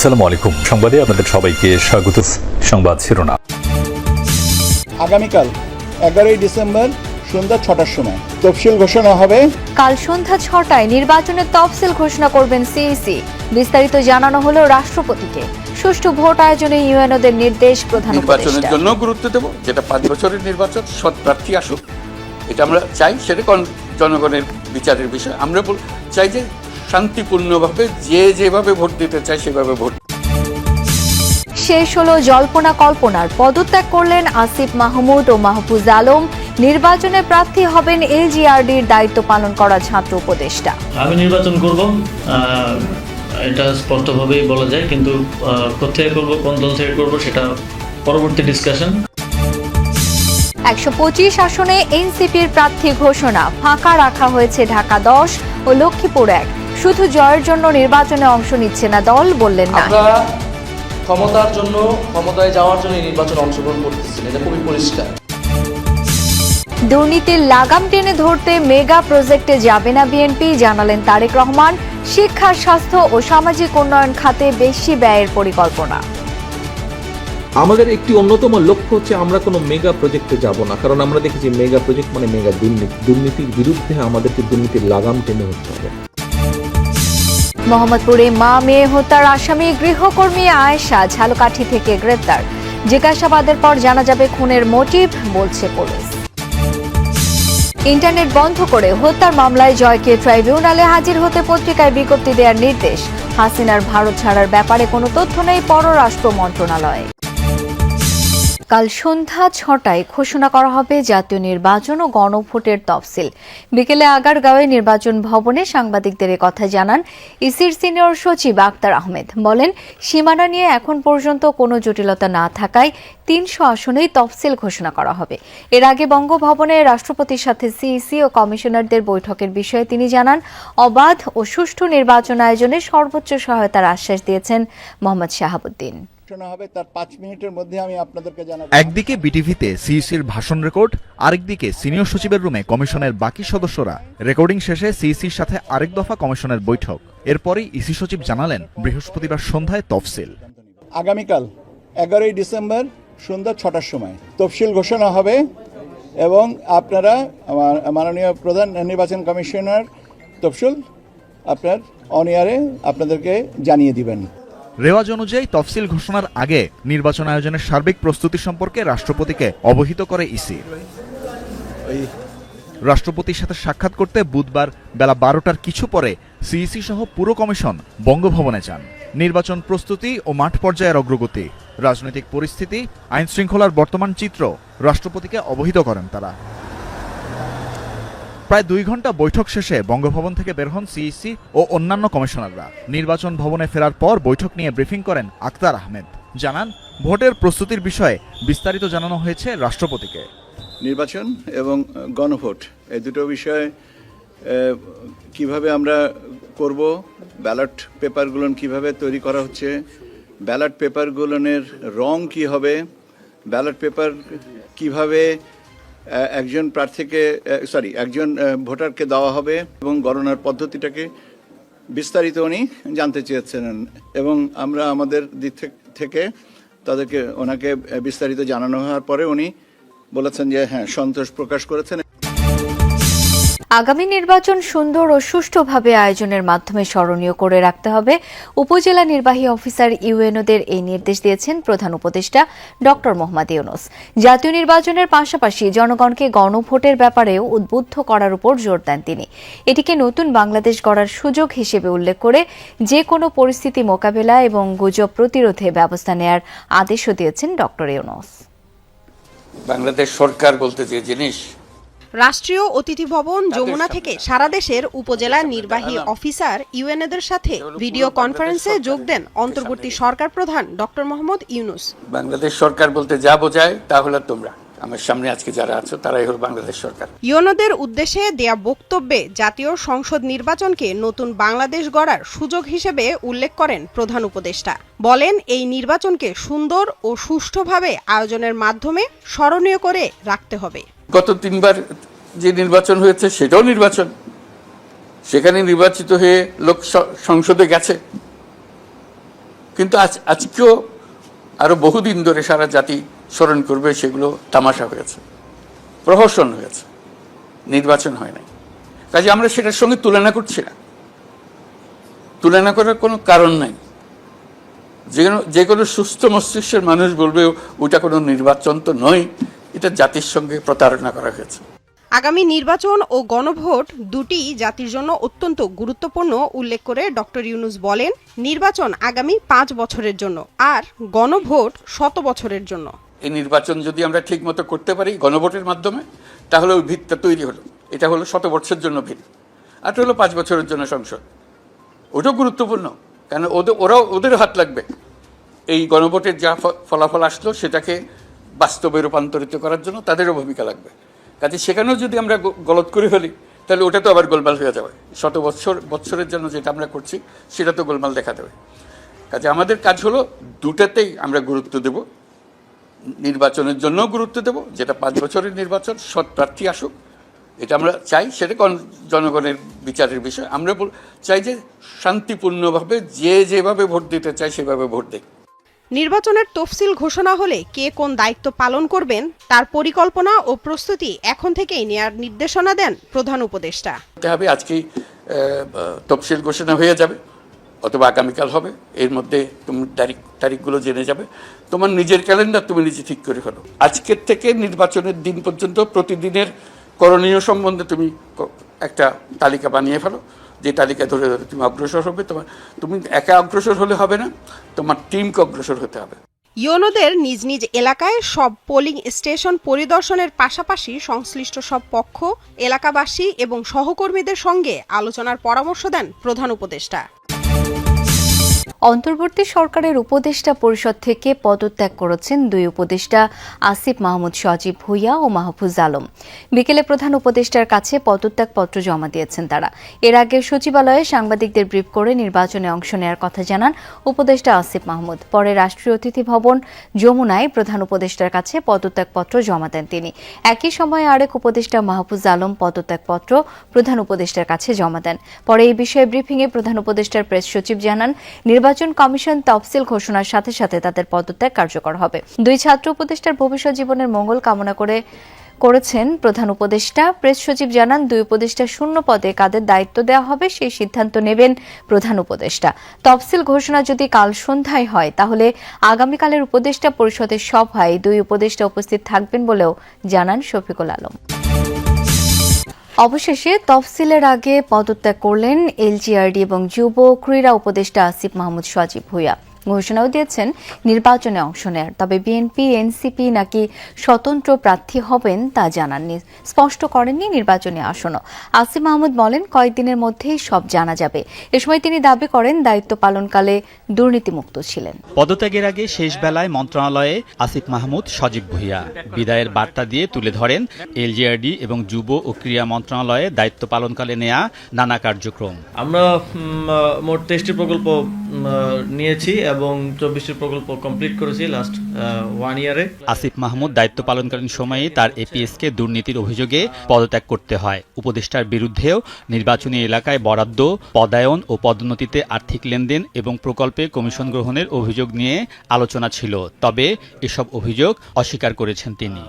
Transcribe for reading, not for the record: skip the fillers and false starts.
আসসালামু আলাইকুম। সংবাদে আপনাদের সবাইকে স্বাগত। সংবাদ শিরোনাম। আগামীকাল 11ই ডিসেম্বর সন্ধ্যা 6টার সময় তফসিল ঘোষণা হবে। কাল সন্ধ্যা 6টায় নির্বাচনের তফসিল ঘোষণা করবেন সিইসি। বিস্তারিত জানানো হলো রাষ্ট্রপতিকে। সুষ্ঠু ভোট আয়োজনে ইউএনওদের নির্দেশ প্রধান উপদেষ্টা। নির্বাচনের জন্য গুরুত্ব দেব, যেটা 5 বছরের নির্বাচন, সৎ প্রার্থী আসুক, এটা আমরা চাই। সেটা জনগণের বিচারের বিষয়। আমরা চাই যে শান্তিপূর্ণভাবে যে যেভাবে ভোট দিতে চায় সেভাবে ভোট। শেষ হলো জল্পনা কল্পনার। পদত্যাগ করলেন আসিফ মাহমুদ ও মাহফুজ আলম। নির্বাচনে প্রার্থী হবেন এলজিআরডির দায়িত্ব পালন করা ছাত্র উপদেষ্টা। আমি নির্বাচন করব, এটা স্পষ্টভাবেই বলা যায়, কিন্তু কোথায় করব, কোন দল থেকে করব, সেটা পরবর্তী ডিসকাশন। 125 আসনে এনসিপির প্রার্থী ঘোষণা। ফাঁকা রাখা হয়েছে ঢাকা 10 ও লক্ষ্মীপুর 1। শুধু জয়ের জন্য নির্বাচনে অংশ নিচ্ছে না দল, বললেন না। আমরা ক্ষমতার জন্য, ক্ষমতায় যাওয়ার জন্য নির্বাচনে অংশগ্রহণ করতেছি, এটা খুবই পরিষ্কার। দুর্নীতির লাগাম টেনে ধরতে মেগা প্রজেক্টে যাবে না বিএনপি, জানালেন তারেক রহমান। শিক্ষা, স্বাস্থ্য ও সামাজিক উন্নয়ন খাতে বেশি ব্যয়ের পরিকল্পনা। আমাদের একটি অন্যতম লক্ষ্য হচ্ছে আমরা কোনো মেগা প্রজেক্টে যাব না, কারণ আমরা দেখেছি মেগা প্রজেক্ট মানে মেগা দুর্নীতি। দুর্নীতির বিরুদ্ধে আমাদেরকে দুর্নীতির লাগাম টেনে ধরতে হবে। মোহাম্মদপুরে মা মেয়ে হত্যার আসামি গৃহকর্মী আয়েশা ঝালকাঠি থেকে গ্রেপ্তার। জিজ্ঞাসাবাদের পর জানা যাবে খুনের মোটিভ, বলছে পুলিশ। ইন্টারনেট বন্ধ করে হত্যার মামলায় জয়কে ট্রাইব্যুনালে হাজির হতে পত্রিকায় বিজ্ঞপ্তি দেওয়ার নির্দেশ। হাসিনার ভারত ছাড়ার ব্যাপারে কোনো তথ্য নেই পররাষ্ট্র মন্ত্রণালয়ে। কাল সন্ধ্যা 6টায় ঘোষণা করা হবে জাতীয় নির্বাচন ও গণভোটের তফসিল। বিকেলে আগারগাঁওয়ে নির্বাচন ভবনে সাংবাদিকদের কথা জানান ইসির সিনিয়র সচিব আক্তার আহমেদ। বলেন, সীমানা নিয়ে এখন পর্যন্ত কোনো জটিলতা না থাকায় 300 আসনেই তফসিল ঘোষণা করা হবে। এর আগে বঙ্গভবনে রাষ্ট্রপতির সাথে সিইসি ও কমিশনারদের বৈঠকের বিষয়ে তিনি জানান, অবাধ ও সুষ্ঠু নির্বাচন আয়োজনে সর্বোচ্চ সহায়তার আশ্বাস দিয়েছেন মোহাম্মদ শাহাবুদ্দিন। তার 5 মিনিটের মধ্যে আমি আপনাদেরকে জানাবো। একদিকে বিটিভিতে সিইসির ভাষণ রেকর্ড, আরেকদিকে সিনিয়র সচিবের রুমে কমিশনের বাকি সদস্যরা। রেকর্ডিং শেষে সিইসির সাথে আরেক দফা কমিশনের বৈঠক। এরপরই ইসি সচিব জানালেন বৃহস্পতিবার সন্ধ্যায় তফসিল। আগামীকাল 11ই ডিসেম্বর সন্ধ্যা 6টার সময় তফসিল ঘোষণা হবে এবং আপনারা মাননীয় প্রধান নির্বাচন কমিশনার তফসিল আপনার অন এয়ারে আপনাদেরকে জানিয়ে দিবেন। রেওয়াজ অনুযায়ী তফসিল ঘোষণার আগে নির্বাচন আয়োজনের সার্বিক প্রস্তুতি সম্পর্কে রাষ্ট্রপতিকে অবহিত করে ইসি। রাষ্ট্রপতির সাথে সাক্ষাৎ করতে বুধবার বেলা 12টার কিছু পরে সিইসি সহ পুরো কমিশন বঙ্গভবনে যান। নির্বাচন প্রস্তুতি ও মাঠ পর্যায়ের অগ্রগতি, রাজনৈতিক পরিস্থিতি, আইন শৃঙ্খলার বর্তমান চিত্র রাষ্ট্রপতিকে অবহিত করেন তারা। প্রায় 2 ঘন্টা বৈঠক শেষে বঙ্গভবন থেকে বের হন সিইসি ও অন্যান্য কমিশনাররা। নির্বাচন ভবনে ফেরার পর বৈঠক নিয়ে ব্রিফিং করেন আক্তার আহমেদ। জানান, ভোটের প্রস্তুতির বিষয়ে বিস্তারিত জানানো হয়েছে রাষ্ট্রপতিকে। নির্বাচন এবং গণভোট এই দুটো বিষয়ে কিভাবে আমরা করব, ব্যালট পেপারগুলো কিভাবে তৈরি করা হচ্ছে, ব্যালট পেপারগুলোর রং কি হবে, ব্যালট পেপার কিভাবে একজন প্রার্থীকে একজন ভোটারকে দেওয়া হবে এবং গণনার পদ্ধতিটাকে বিস্তারিত উনি জানতে চেয়েছেন এবং আমরা আমাদের দিক থেকে ওনাকে বিস্তারিত জানানো হওয়ার পরে উনি বলেছেন যে হ্যাঁ, সন্তোষ প্রকাশ করেছেন। আগামী নির্বাচন সুন্দর ও সুষ্ঠুভাবে আয়োজনের মাধ্যমে স্মরণীয় করে রাখতে হবে। উপজেলা নির্বাহী অফিসার ইউএনওদের এই নির্দেশ দিয়েছেন প্রধান উপদেষ্টা ডক্টর মোহাম্মদ ইউনূস। জাতীয় নির্বাচনের পাশাপাশি জনগণকে গণভোটের ব্যাপারেও উদ্বুদ্ধ করার উপর জোর দেন তিনি। এটিকে নতুন বাংলাদেশ গড়ার সুযোগ হিসেবে উল্লেখ করে যে কোনো পরিস্থিতি মোকাবেলা এবং গুজব প্রতিরোধে ব্যবস্থা নেয়ার আদেশও দিয়েছেন ডক্টর ইউনূস। বাংলাদেশ সরকার বলতে যে জিনিস, রাষ্ট্রীয় অতিথি ভবন যমুনা থেকে সারা দেশের উপজেলা নির্বাহী অফিসার ইউএনওদের সাথে ভিডিও কনফারেন্সে যোগ দেন অন্তর্বর্তী সরকার প্রধান ডক্টর মোহাম্মদ ইউনূস। বাংলাদেশ সরকার বলতে যা বোঝায় তা হলো তোমরা, আমার সামনে আজকে যারা আছো তারাই হলো বাংলাদেশ সরকার। ইউএনওদের উদ্দেশ্যে দেয়া বক্তব্যে জাতীয় সংসদ নির্বাচনকে নতুন বাংলাদেশ গড়ার সুযোগ হিসেবে উল্লেখ করেন প্রধান উপদেষ্টা। বলেন, এই নির্বাচনকে সুন্দর ও সুষ্ঠুভাবে আয়োজনের মাধ্যমে স্মরণীয় করে রাখতে হবে। গত 3বার যে নির্বাচন হয়েছে সেটাও নির্বাচন, সেখানে নির্বাচিত হয়ে লোক সংসদে গেছে। কিন্তু আজকেও আরো বহুদিন ধরে সারা জাতি স্মরণ করবে, সেগুলো তামাশা হয়েছে, প্রহসন হয়েছে, নির্বাচন হয় নাই। কাজে আমরা সেটার সঙ্গে তুলনা করছি না, তুলনা করার কোনো কারণ নাই। যে কোনো সুস্থ মস্তিষ্কের মানুষ বলবে ওটা কোনো নির্বাচন তো নয়, এটা জাতির সঙ্গে প্রতারণা করা হয়েছে। আগামী নির্বাচন ও গণভোট দুটি জাতির জন্য অত্যন্ত গুরুত্বপূর্ণ উল্লেখ করে ডক্টর ইউনূস বলেন, নির্বাচন আগামী 5 বছরের জন্য আর গণভোট 100 বছরের জন্য। এই নির্বাচন যদি আমরা ঠিক মতো করতে পারি গণভোটের মাধ্যমে, তাহলে ওই ভিতটা তৈরি হলো। এটা হলো 100 বছরের জন্য ভিত, আর হলো 5 বছরের জন্য সংসদ। ওটাও গুরুত্বপূর্ণ, কারণ ওদের হাত লাগবে এই গণভোটের যা ফলাফল আসলো সেটাকে বাস্তবে রূপান্তরিত করার জন্য তাদেরও ভূমিকা লাগবে। কাজে সেখানেও যদি আমরা গলত করে ফেলি, তাহলে ওটা তো আবার গোলমাল হয়ে যাবে। 100 বছরের জন্য যেটা আমরা করছি সেটা তো গোলমাল দেখা দেবে। কাজে আমাদের কাজ হলো দুটাতেই আমরা গুরুত্ব দেব। নির্বাচনের জন্য গুরুত্ব দেব, যেটা 5 বছরের নির্বাচন, সৎ প্রার্থী আসুক, এটা আমরা চাই, সেটা জনগণের বিচারের বিষয়। আমরা চাই যে শান্তিপূর্ণভাবে যেভাবে ভোট দিতে চাই সেভাবে ভোট দেয়। নির্বাচনের তফসিল ঘোষণা হলে কে কোন দায়িত্ব পালন করবেন তার পরিকল্পনা ও প্রস্তুতি এখন থেকেই নেয়ার নির্দেশনা দেন প্রধান উপদেষ্টা। আজকেই তফসিল ঘোষণা হয়ে যাবে, অথবা আগামীকাল হবে। এর মধ্যে তুমি তারিখগুলো জেনে যাবে। তোমার নিজের ক্যালেন্ডার তুমি নিজে ঠিক করে ফেলো। আজকের থেকে নির্বাচনের দিন পর্যন্ত প্রতিদিনের করণীয় সম্বন্ধে তুমি একটা তালিকা বানিয়ে ফেলো, যে তালিকা ধরে ধরে তুমি অগ্রসর হবে। তুমি একা অগ্রসর হলে হবে না, তোমার টিমকে অগ্রসর হতে হবে। ইউনোদের নিজ নিজ এলাকায় সব পোলিং স্টেশন পরিদর্শনের পাশাপাশি সংশ্লিষ্ট সব পক্ষ, এলাকাবাসী এবং সহকর্মীদের সঙ্গে আলোচনার পরামর্শ দেন প্রধান উপদেষ্টা। অন্তর্বর্তী সরকারের উপদেষ্টা পরিষদ থেকে পদত্যাগ করেছেন 2 উপদেষ্টা আসিফ মাহমুদ সজীব ভুইয়া ও মাহফুজ আলম। বিকেলে প্রধান উপদেষ্টার কাছে পদত্যাগপত্র জমা দিয়েছেন তারা। এর আগে সচিবালয়ে সাংবাদিকদের ব্রিফ করে নির্বাচনে অংশ নেওয়ার কথা জানান উপদেষ্টা আসিফ মাহমুদ। পরে রাষ্ট্রীয় অতিথি ভবন যমুনায় প্রধান উপদেষ্টার কাছে পদত্যাগপত্র জমা দেন তিনি। একই সময়ে আরেক উপদেষ্টা মাহফুজ আলম পদত্যাগপত্র প্রধান উপদেষ্টার কাছে জমা দেন। পরে এই বিষয়ে ব্রিফিংয়ে প্রধান উপদেষ্টার প্রেস সচিব জানান, নির্বাচন কমিশন তফসিল ঘোষণার সাথে সাথে তাদের পদত্যাগ কার্যকর হবে। 2 ছাত্র উপদেষ্টার ভবিষ্যৎ জীবনের মঙ্গল কামনা করেছেন প্রধান উপদেষ্টা। প্রেস সচিব জানান, 2 উপদেষ্টা শূন্য পদে কাদের দায়িত্ব দেওয়া হবে সেই সিদ্ধান্ত নেবেন প্রধান উপদেষ্টা। তফসিল ঘোষণা যদি কাল সন্ধ্যায় হয়, তাহলে আগামীকালের উপদেষ্টা পরিষদের সভায় 2 উপদেষ্টা উপস্থিত থাকবেন বলেও জানান শফিকুল আলম। অবশেষে তফসিলের আগে পদত্যাগ করলেন এলজিআরডি এবং যুব ক্রীড়া উপদেষ্টা আসিফ মাহমুদ সজীব ভুইয়া। ঘোষণাও দিয়েছেন নির্বাচনে অংশ নেয়ার, তবে বিএনপি এনসিপি নাকি স্বতন্ত্র প্রার্থী হবেন তা জানাননি, স্পষ্ট করেননি নির্বাচনী আসনও। আসিফ মাহমুদ বলেন, কয়েকদিনের মধ্যেই সব জানা যাবে। এ সময় তিনি দাবি করেন দায়িত্ব পালনকালে দুর্নীতিমুক্ত ছিলেন। পদত্যাগের আগে শেষ বেলায় মন্ত্রণালয়ে আসিফ মাহমুদ সজীব ভুইয়া বিদায়ের বার্তা দিয়ে তুলে ধরেন এলজিআরডি এবং যুব ও ক্রীড়া মন্ত্রণালয়ে দায়িত্ব পালনকালে নেয়া নানা কার্যক্রম। আমরা মোট 23টি প্রকল্প নিয়েছি এবং 24টি প্রকল্প কমপ্লিট করেছি লাস্ট 1 ইয়ারে। আসিফ মাহমুদ দায়িত্ব পালনকালীন সময়ে তার এপিএসকে দুর্নীতির অভিযোগে পদত্যাগ করতে হয়। উপদেষ্টার বিরুদ্ধেও নির্বাচনী এলাকায় বরাদ্দ, পদায়ন ও পদোন্নতিতে আর্থিক লেনদেন এবং প্রকল্পে কমিশন গ্রহণের অভিযোগ নিয়ে আলোচনা ছিল, তবে এসব অভিযোগ অস্বীকার করেছেন তিনি।